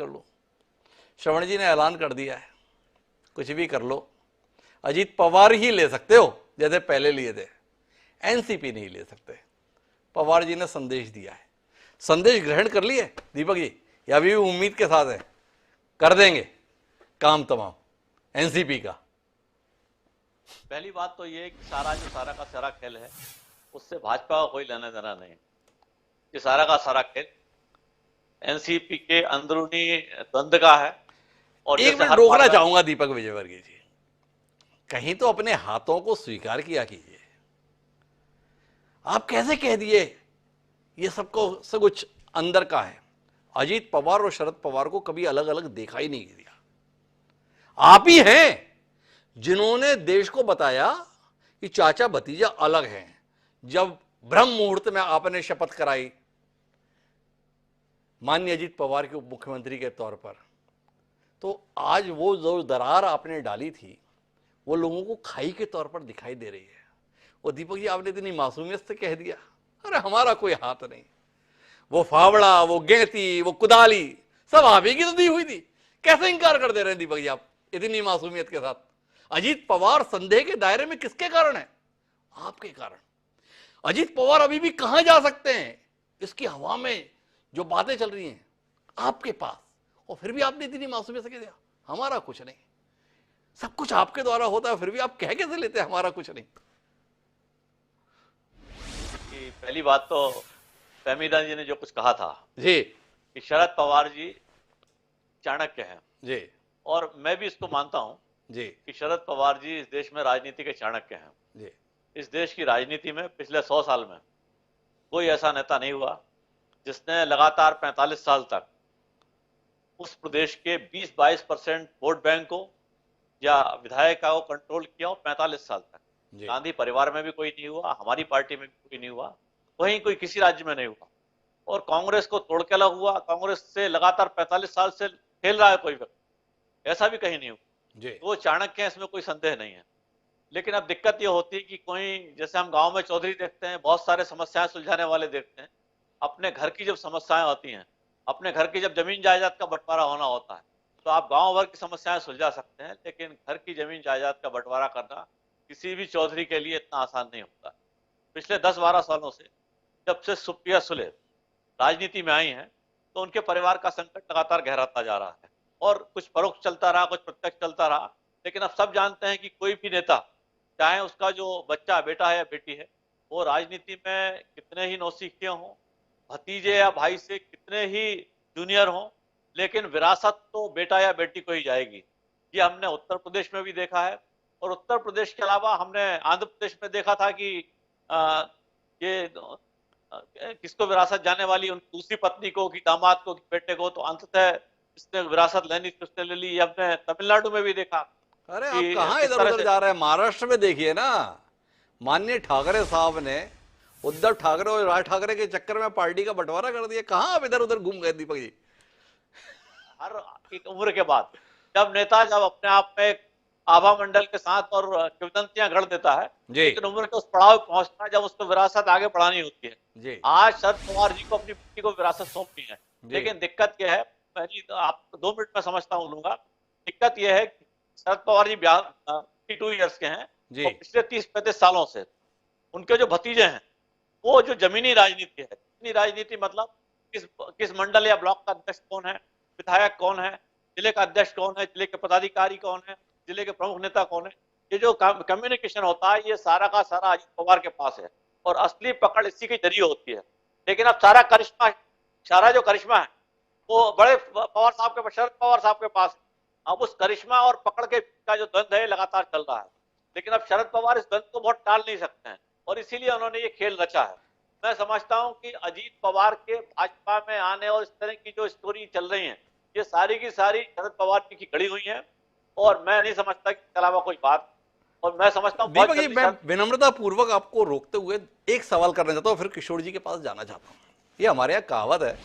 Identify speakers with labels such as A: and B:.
A: कर लो। श्रवण जी ने ऐलान कर दिया है, कुछ भी कर लो, अजीत पवार ही ले सकते हो जैसे पहले लिए थे, एनसीपी नहीं ले सकते। पवार जी ने संदेश दिया है, संदेश ग्रहण कर लिए दीपक जी, या अभी भी उम्मीद के साथ है कर देंगे काम तमाम एनसीपी का?
B: पहली बात तो ये कि सारा का सारा खेल है, उससे भाजपा का कोई लेना देना नहीं। ये सारा का सारा खेल एनसीपी के अंदरूनी द्वंद्व का है। और
A: एक मिनट रोकना चाहूंगा दीपक विजयवर्गीय जी, कहीं तो अपने हाथों को स्वीकार किया कीजिए। आप कैसे कह दिए ये सबको सब कुछ अंदर का है? अजीत पवार और शरद पवार को कभी अलग अलग देखा ही नहीं दिया। आप ही हैं जिन्होंने देश को बताया कि चाचा भतीजा अलग हैं। जब ब्रह्म मुहूर्त में आपने शपथ कराई माननीय अजीत पवार के उप मुख्यमंत्री के तौर पर, तो आज वो जो दरार आपने डाली थी वो लोगों को खाई के तौर पर दिखाई दे रही है। वो दीपक जी आपने इतनी मासूमियत से कह दिया, अरे हमारा कोई हाथ नहीं, वो फावड़ा, वो गेंती, वो कुदाली सब आप ही की तो दी हुई थी। कैसे इंकार कर दे रहे हैं दीपक जी आप इतनी मासूमियत के साथ? अजीत पवार संदेह के दायरे में किसके कारण है? आपके कारण। अजीत पवार अभी भी कहां जा सकते हैं? इसकी हवा में जो बातें चल रही हैं आपके पास, और फिर भी आपने इतनी मासूमियत से कह दिया हमारा कुछ नहीं। सब कुछ आपके द्वारा होता है, फिर भी आप कह कैसे लेते हैं हमारा कुछ नहीं?
B: पहली बात तो फहमीदा जी ने जो कुछ कहा था
A: जी
B: कि शरद पवार जी चाणक्य हैं
A: जी,
B: और मैं भी इसको मानता हूं
A: जी
B: कि शरद पवार जी इस देश में राजनीति के चाणक्य हैं
A: जी।
B: इस देश की राजनीति में पिछले 100 साल में कोई ऐसा नेता नहीं हुआ जिसने लगातार 45 साल तक उस प्रदेश के 20-22% वोट बैंक को या विधायिका को कंट्रोल किया हो 45 साल तक। गांधी परिवार में भी कोई नहीं हुआ, हमारी पार्टी में भी कोई नहीं हुआ, वहीं कोई किसी राज्य में नहीं हुआ। और कांग्रेस को तोड़ के अलग हुआ, कांग्रेस से लगातार 45 साल से खेल रहा है कोई व्यक्ति, ऐसा भी कहीं नहीं हुआ। वो चाणक्य है, इसमें कोई संदेह नहीं है। लेकिन अब दिक्कत ये होती है कि कोई, जैसे हम गांव में चौधरी देखते हैं, बहुत सारे समस्याएं सुलझाने वाले देखते हैं, अपने घर की जब समस्याएं होती हैं, अपने घर की जब जमीन जायदाद का बंटवारा होना होता है, तो आप गांव भर की समस्याएं सुलझा सकते हैं, लेकिन घर की जमीन जायदाद का बंटवारा करना किसी भी चौधरी के लिए इतना आसान नहीं होता। पिछले 10-12 सालों से जब से सुप्रिया सुले राजनीति में आई हैं, तो उनके परिवार का संकट लगातार गहराता जा रहा है और कुछ परोक्ष चलता रहा, कुछ प्रत्यक्ष चलता रहा। लेकिन अब सब जानते हैं कि कोई भी नेता, चाहे उसका जो बच्चा बेटा है या बेटी है, वो राजनीति में कितने ही नौसिखिए हों, भतीजे या भाई से कितने ही जूनियर हों, लेकिन विरासत तो बेटा या बेटी को ही जाएगी। ये हमने उत्तर प्रदेश में भी देखा है, और उत्तर प्रदेश के अलावा हमने आंध्र प्रदेश में देखा था कि ये किसको विरासत जाने वाली, उन दूसरी पत्नी को, कि दामाद को, कि बेटे को, तो अंततः इसने विरासत लेनी थी उसने ले ली। हमने तमिलनाडु में भी देखा।
A: अरे आप कहाँ इधर उधर जा रहे हैं? महाराष्ट्र में देखिए ना, माननीय ठाकरे साहब ने उद्धव ठाकरे और राज ठाकरे के चक्कर में पार्टी का बंटवारा कर दिया। कहाँ आप इधर उधर घूम गए दीपक जी?
B: हर एक उम्र के बाद जब नेता जब अपने आप में आभा मंडल के साथ और किंवदंतियां गढ़ देता है, लेकिन उम्र के उस पड़ाव पहुंचता है जब उसको विरासत आगे बढ़ानी होती है। आज शरद पवार जी को अपनी बेटी को विरासत सौंपनी है, लेकिन दिक्कत यह है, पहली तो आप 2 मिनट में समझता हूँ लूंगा। दिक्कत यह है कि शरद पवार जी 52 ईयर्स के हैं, और पिछले 30-35 सालों से उनके जो भतीजे हैं, वो जो जमीनी राजनीति है, जमीनी राजनीति मतलब किस मंडल या ब्लॉक का अध्यक्ष कौन है, विधायक कौन है, जिले का अध्यक्ष कौन है, जिले के पदाधिकारी कौन है, जिले के प्रमुख नेता कौन है, ये जो कम्युनिकेशन होता है, ये सारा का सारा अजीत पवार के पास है, और असली पकड़ इसी के जरिए होती है। लेकिन अब सारा जो करिश्मा है वो बड़े पवार साहब के, शरद पवार साहब के पास है। अब उस करिश्मा और पकड़ के का जो द्वंद्व है लगातार चल रहा है, लेकिन अब शरद पवार इस द्वंद्व को बहुत टाल नहीं सकते हैं, और इसीलिए उन्होंने ये खेल रचा है। मैं समझता हूं कि अजीत पवार के भाजपा में आने और इस तरह की जो स्टोरी चल रही है, ये सारी की सारी शरद पवार की खड़ी हुई है, और मैं नहीं समझता कि इसके अलावा कोई बात। और मैं समझता हूं
A: दीपक जी, मैं विनम्रता पूर्वक आपको रोकते हुए एक सवाल करना चाहता हूं, फिर किशोर जी के पास जाना चाहता हूं। ये हमारे यहाँ कहावत है